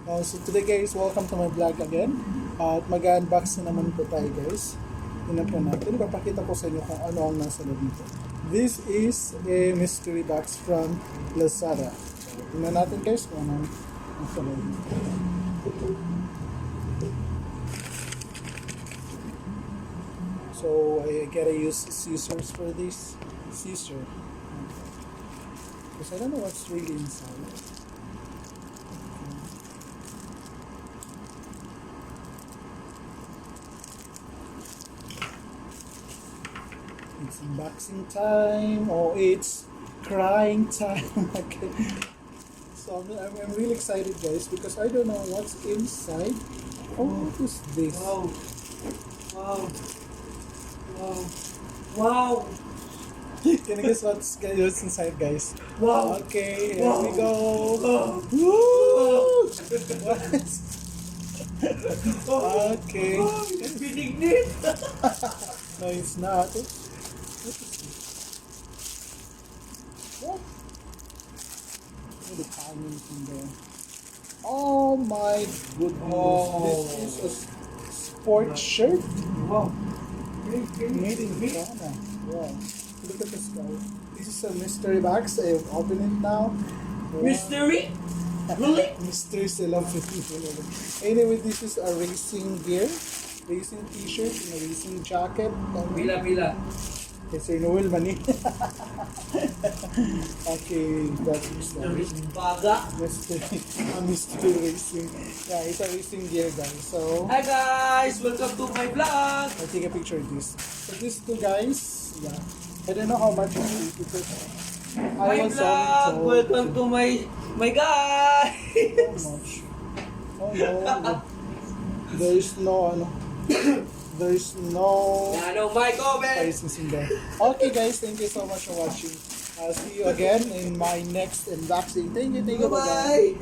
So today guys, welcome to my vlog again. At mag-unbox na naman po tayo guys. Tingnan po natin. Papakita ko sa inyo kung ano ang nasa loob nito. This is a mystery box from LAZADA. Tingnan natin guys kung ano ang nasa loob nito. So I gotta use scissors for this. Scissors. Because I don't know what's really inside. It's unboxing time. Oh, it's crying time. Okay. So I'm really excited, guys, because I don't know what's inside. Oh, what is this? Wow. Wow. Wow. Wow. Can you guess what's inside, guys? Wow. Okay, here Wow. we go. Wow. Woo! Okay. Wow, it's binignit. No, it's not. What is this? What? What the timing thing there? Oh my goodness. Oh. This is a sports shirt Wow. made in Ghana. Wow. Look at this guy. This is a mystery box. I've opened it now. Wow. Mystery? Really? Mystery CELLOPHANE. Anyway, this is a racing gear, racing t-shirt, and a racing jacket. Pila. Kasi Noel Mani. Okay, that's Baga. mystery racing. Yeah, it's a racing gear, guys. So Hi guys! Welcome to my vlog! I'll take a picture of this. So these two guys, yeah. I don't know how much it is because My vlog! Welcome to my guy! How much? Oh no. There is no there is no Ano, my comment! prices in there. Okay guys, thank you so much for watching. I'll see you again in my next unboxing. Thank you, bye-bye. Bye-bye!